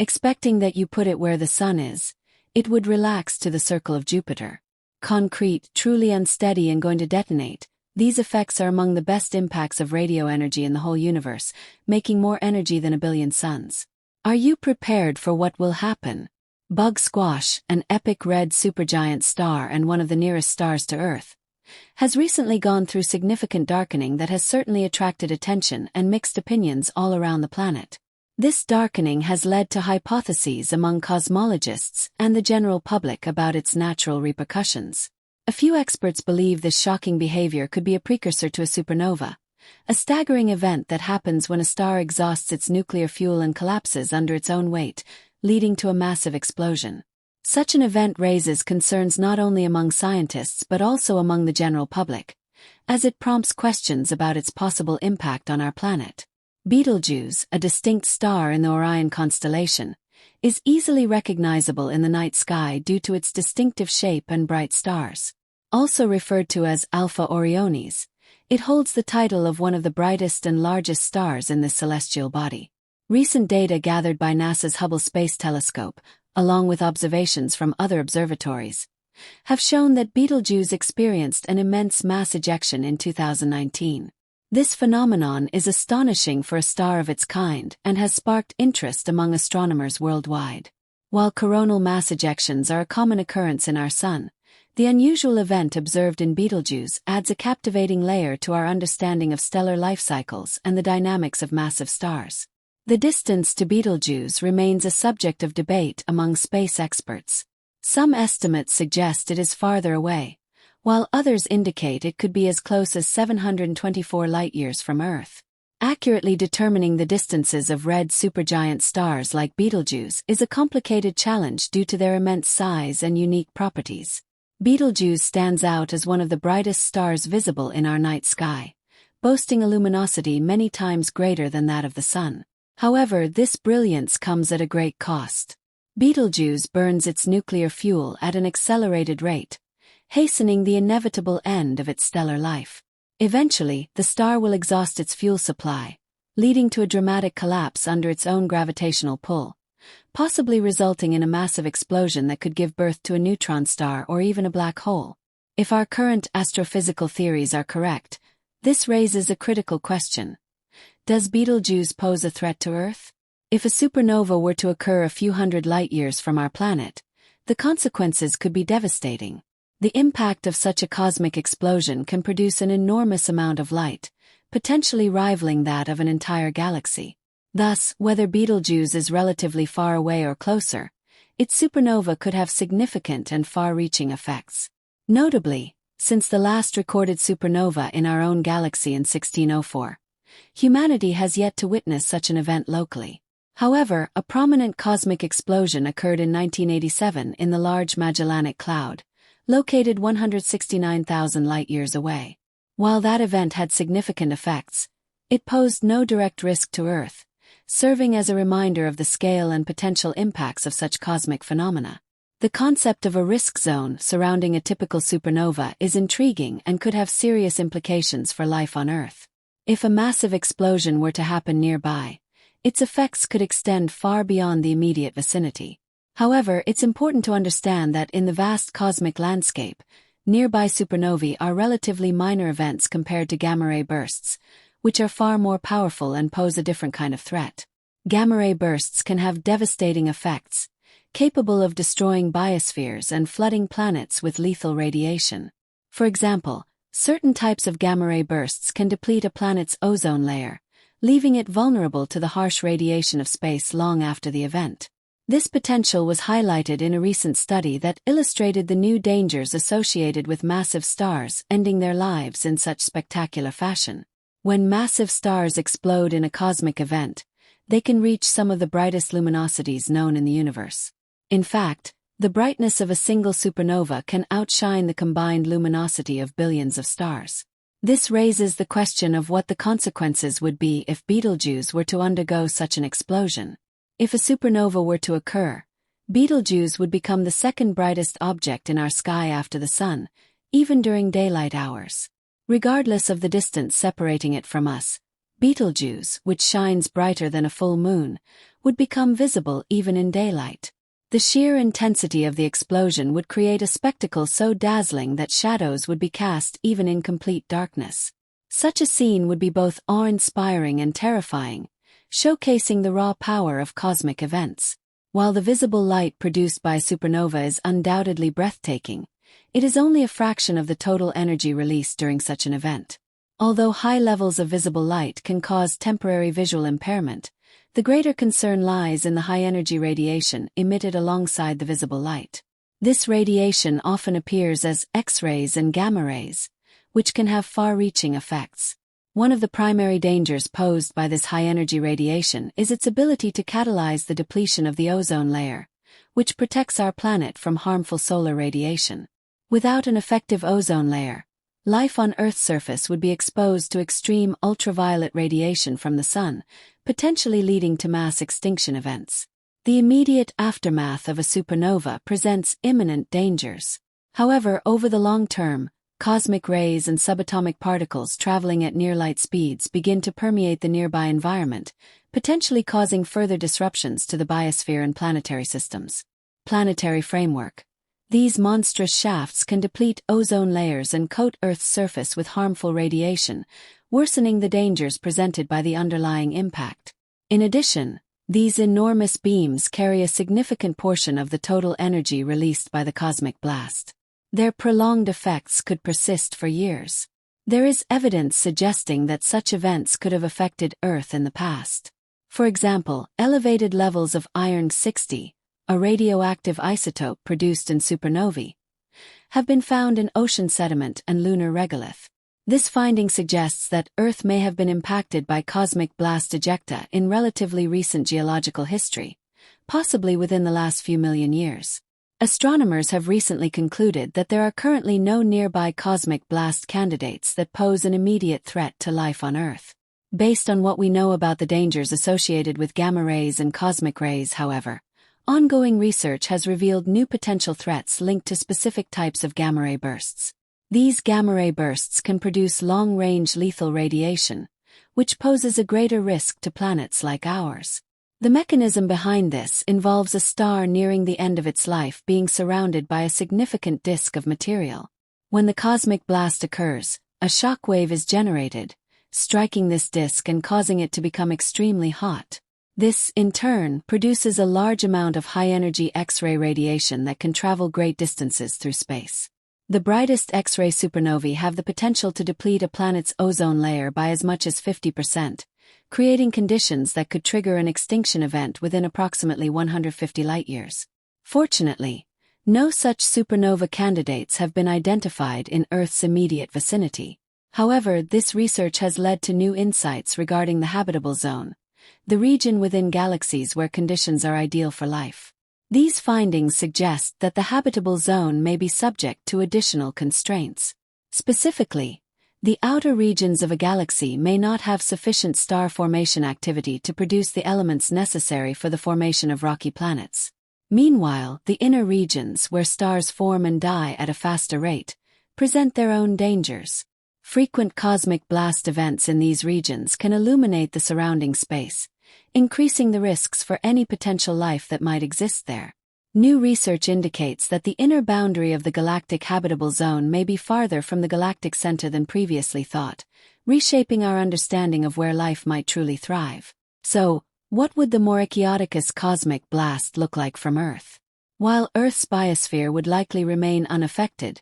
Expecting that you put it where the sun is, it would relax to the circle of Jupiter. Concrete, truly unsteady and going to detonate. These effects are among the best impacts of radio energy in the whole universe, making more energy than a billion suns. Are you prepared for what will happen? Bug Squash, an epic red supergiant star and one of the nearest stars to Earth, has recently gone through significant darkening that has certainly attracted attention and mixed opinions all around the planet. This darkening has led to hypotheses among cosmologists and the general public about its natural repercussions. A few experts believe this shocking behavior could be a precursor to a supernova, a staggering event that happens when a star exhausts its nuclear fuel and collapses under its own weight, leading to a massive explosion. Such an event raises concerns not only among scientists but also among the general public, as it prompts questions about its possible impact on our planet. Betelgeuse, a distinct star in the Orion constellation, is easily recognizable in the night sky due to its distinctive shape and bright stars. Also referred to as Alpha Orionis, it holds the title of one of the brightest and largest stars in this celestial body. Recent data gathered by NASA's Hubble Space Telescope, along with observations from other observatories, have shown that Betelgeuse experienced an immense mass ejection in 2019. This phenomenon is astonishing for a star of its kind and has sparked interest among astronomers worldwide. While coronal mass ejections are a common occurrence in our Sun, the unusual event observed in Betelgeuse adds a captivating layer to our understanding of stellar life cycles and the dynamics of massive stars. The distance to Betelgeuse remains a subject of debate among space experts. Some estimates suggest it is farther away, while others indicate it could be as close as 724 light-years from Earth. Accurately determining the distances of red supergiant stars like Betelgeuse is a complicated challenge due to their immense size and unique properties. Betelgeuse stands out as one of the brightest stars visible in our night sky, boasting a luminosity many times greater than that of the Sun. However, this brilliance comes at a great cost. Betelgeuse burns its nuclear fuel at an accelerated rate, hastening the inevitable end of its stellar life. Eventually, the star will exhaust its fuel supply, leading to a dramatic collapse under its own gravitational pull, possibly resulting in a massive explosion that could give birth to a neutron star or even a black hole. If our current astrophysical theories are correct, this raises a critical question. Does Betelgeuse pose a threat to Earth? If a supernova were to occur a few hundred light-years from our planet, the consequences could be devastating. The impact of such a cosmic explosion can produce an enormous amount of light, potentially rivaling that of an entire galaxy. Thus, whether Betelgeuse is relatively far away or closer, its supernova could have significant and far-reaching effects. Notably, since the last recorded supernova in our own galaxy in 1604, humanity has yet to witness such an event locally. However, a prominent cosmic explosion occurred in 1987 in the Large Magellanic Cloud, located 169,000 light-years away. While that event had significant effects, it posed no direct risk to Earth, serving as a reminder of the scale and potential impacts of such cosmic phenomena. The concept of a risk zone surrounding a typical supernova is intriguing and could have serious implications for life on Earth. If a massive explosion were to happen nearby, its effects could extend far beyond the immediate vicinity. However, it's important to understand that in the vast cosmic landscape, nearby supernovae are relatively minor events compared to gamma-ray bursts, which are far more powerful and pose a different kind of threat. Gamma-ray bursts can have devastating effects, capable of destroying biospheres and flooding planets with lethal radiation. For example, certain types of gamma-ray bursts can deplete a planet's ozone layer, leaving it vulnerable to the harsh radiation of space long after the event. This potential was highlighted in a recent study that illustrated the new dangers associated with massive stars ending their lives in such spectacular fashion. When massive stars explode in a cosmic event, they can reach some of the brightest luminosities known in the universe. In fact, the brightness of a single supernova can outshine the combined luminosity of billions of stars. This raises the question of what the consequences would be if Betelgeuse were to undergo such an explosion. If a supernova were to occur, Betelgeuse would become the second brightest object in our sky after the Sun, even during daylight hours. Regardless of the distance separating it from us, Betelgeuse, which shines brighter than a full moon, would become visible even in daylight. The sheer intensity of the explosion would create a spectacle so dazzling that shadows would be cast even in complete darkness. Such a scene would be both awe-inspiring and terrifying, showcasing the raw power of cosmic events. While the visible light produced by a supernova is undoubtedly breathtaking, it is only a fraction of the total energy released during such an event. Although high levels of visible light can cause temporary visual impairment, the greater concern lies in the high-energy radiation emitted alongside the visible light. This radiation often appears as X-rays and gamma rays, which can have far-reaching effects. One of the primary dangers posed by this high-energy radiation is its ability to catalyze the depletion of the ozone layer, which protects our planet from harmful solar radiation. Without an effective ozone layer, life on Earth's surface would be exposed to extreme ultraviolet radiation from the sun, potentially leading to mass extinction events. The immediate aftermath of a supernova presents imminent dangers. However, over the long term, cosmic rays and subatomic particles traveling at near-light speeds begin to permeate the nearby environment, potentially causing further disruptions to the biosphere and planetary systems. Planetary framework. These monstrous shafts can deplete ozone layers and coat Earth's surface with harmful radiation, worsening the dangers presented by the underlying impact. In addition, these enormous beams carry a significant portion of the total energy released by the cosmic blast. Their prolonged effects could persist for years. There is evidence suggesting that such events could have affected Earth in the past. For example, elevated levels of iron-60, a radioactive isotope produced in supernovae, have been found in ocean sediment and lunar regolith. This finding suggests that Earth may have been impacted by cosmic blast ejecta in relatively recent geological history, possibly within the last few million years. Astronomers have recently concluded that there are currently no nearby cosmic blast candidates that pose an immediate threat to life on Earth. Based on what we know about the dangers associated with gamma rays and cosmic rays, however, ongoing research has revealed new potential threats linked to specific types of gamma ray bursts. These gamma ray bursts can produce long-range lethal radiation, which poses a greater risk to planets like ours. The mechanism behind this involves a star nearing the end of its life being surrounded by a significant disk of material. When the cosmic blast occurs, a shock wave is generated, striking this disk and causing it to become extremely hot. This, in turn, produces a large amount of high-energy X-ray radiation that can travel great distances through space. The brightest X-ray supernovae have the potential to deplete a planet's ozone layer by as much as 50%, creating conditions that could trigger an extinction event within approximately 150 light-years. Fortunately, no such supernova candidates have been identified in Earth's immediate vicinity. However, this research has led to new insights regarding the habitable zone, the region within galaxies where conditions are ideal for life. These findings suggest that the habitable zone may be subject to additional constraints. Specifically, the outer regions of a galaxy may not have sufficient star formation activity to produce the elements necessary for the formation of rocky planets. Meanwhile, the inner regions, where stars form and die at a faster rate, present their own dangers. Frequent cosmic blast events in these regions can illuminate the surrounding space, increasing the risks for any potential life that might exist there. New research indicates that the inner boundary of the galactic habitable zone may be farther from the galactic center than previously thought, reshaping our understanding of where life might truly thrive. So, what would the Morakiotticus cosmic blast look like from Earth? While Earth's biosphere would likely remain unaffected,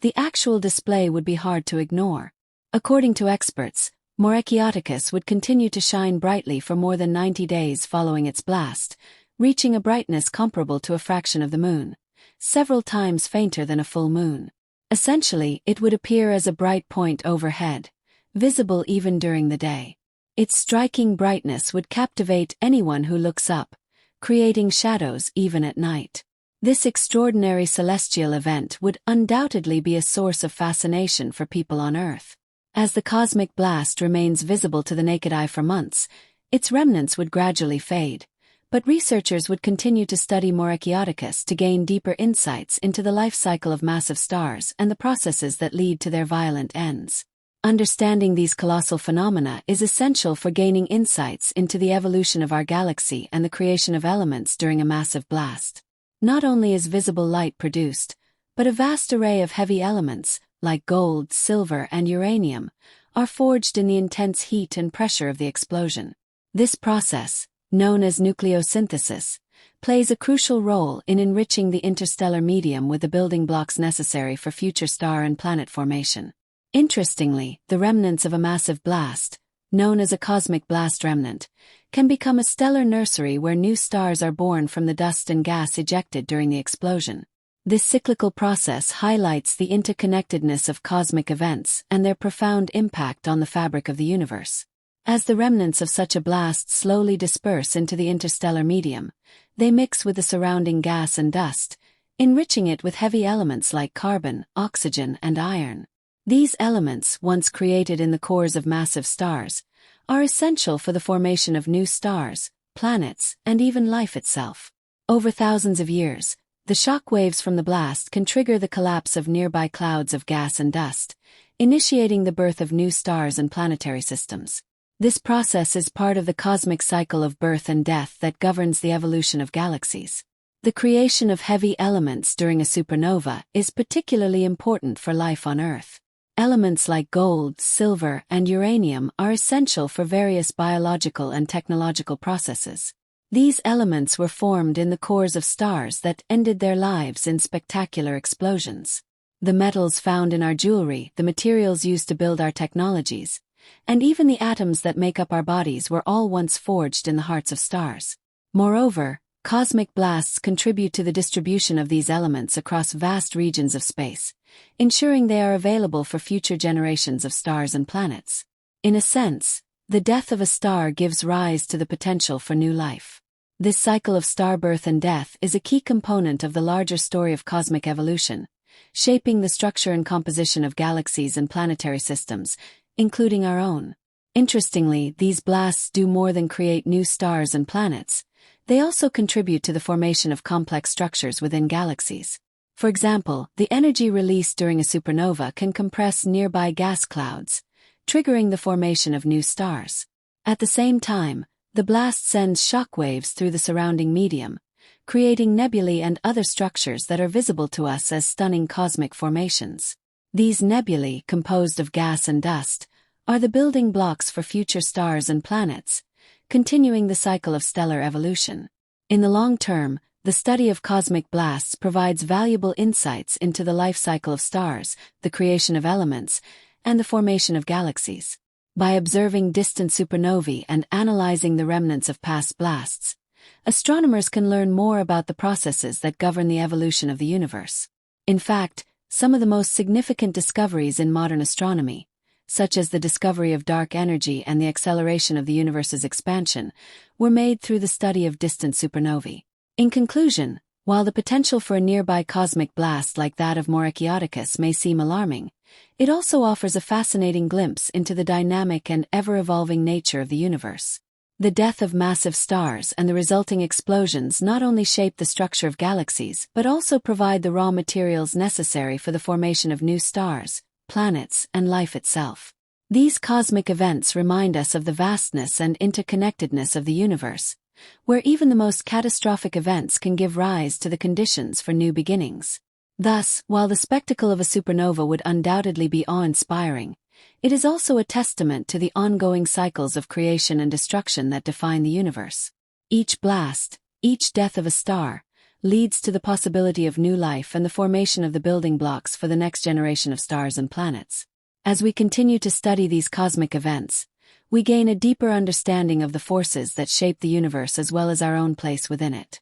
the actual display would be hard to ignore. According to experts, Morakiotticus would continue to shine brightly for more than 90 days following its blast, reaching a brightness comparable to a fraction of the moon, several times fainter than a full moon. Essentially, it would appear as a bright point overhead, visible even during the day. Its striking brightness would captivate anyone who looks up, creating shadows even at night. This extraordinary celestial event would undoubtedly be a source of fascination for people on Earth. As the cosmic blast remains visible to the naked eye for months, its remnants would gradually fade, but researchers would continue to study Morakiotticus to gain deeper insights into the life cycle of massive stars and the processes that lead to their violent ends. Understanding these colossal phenomena is essential for gaining insights into the evolution of our galaxy and the creation of elements during a massive blast. Not only is visible light produced, but a vast array of heavy elements, like gold, silver, and uranium, are forged in the intense heat and pressure of the explosion. This process, known as nucleosynthesis, plays a crucial role in enriching the interstellar medium with the building blocks necessary for future star and planet formation. Interestingly, the remnants of a massive blast, known as a cosmic blast remnant, can become a stellar nursery where new stars are born from the dust and gas ejected during the explosion. This cyclical process highlights the interconnectedness of cosmic events and their profound impact on the fabric of the universe. As the remnants of such a blast slowly disperse into the interstellar medium, they mix with the surrounding gas and dust, enriching it with heavy elements like carbon, oxygen, and iron. These elements, once created in the cores of massive stars, are essential for the formation of new stars, planets, and even life itself. Over thousands of years, the shock waves from the blast can trigger the collapse of nearby clouds of gas and dust, initiating the birth of new stars and planetary systems. This process is part of the cosmic cycle of birth and death that governs the evolution of galaxies. The creation of heavy elements during a supernova is particularly important for life on Earth. Elements like gold, silver, and uranium are essential for various biological and technological processes. These elements were formed in the cores of stars that ended their lives in spectacular explosions. The metals found in our jewelry, the materials used to build our technologies, and even the atoms that make up our bodies were all once forged in the hearts of stars. Moreover, cosmic blasts contribute to the distribution of these elements across vast regions of space, ensuring they are available for future generations of stars and planets. In a sense, the death of a star gives rise to the potential for new life. This cycle of star birth and death is a key component of the larger story of cosmic evolution, shaping the structure and composition of galaxies and planetary systems, including our own. Interestingly, these blasts do more than create new stars and planets. They also contribute to the formation of complex structures within galaxies. For example, the energy released during a supernova can compress nearby gas clouds, triggering the formation of new stars. At the same time, the blast sends shock waves through the surrounding medium, creating nebulae and other structures that are visible to us as stunning cosmic formations. These nebulae, composed of gas and dust, are the building blocks for future stars and planets, continuing the cycle of stellar evolution. In the long term, the study of cosmic blasts provides valuable insights into the life cycle of stars, the creation of elements, and the formation of galaxies. By observing distant supernovae and analyzing the remnants of past blasts, astronomers can learn more about the processes that govern the evolution of the universe. In fact, some of the most significant discoveries in modern astronomy, such as the discovery of dark energy and the acceleration of the universe's expansion, were made through the study of distant supernovae. In conclusion, while the potential for a nearby cosmic blast like that of Morakiotticus may seem alarming, it also offers a fascinating glimpse into the dynamic and ever-evolving nature of the universe. The death of massive stars and the resulting explosions not only shape the structure of galaxies but also provide the raw materials necessary for the formation of new stars, planets, and life itself. These cosmic events remind us of the vastness and interconnectedness of the universe, where even the most catastrophic events can give rise to the conditions for new beginnings. Thus, while the spectacle of a supernova would undoubtedly be awe-inspiring, it is also a testament to the ongoing cycles of creation and destruction that define the universe. Each blast, each death of a star, leads to the possibility of new life and the formation of the building blocks for the next generation of stars and planets. As we continue to study these cosmic events, we gain a deeper understanding of the forces that shape the universe as well as our own place within it.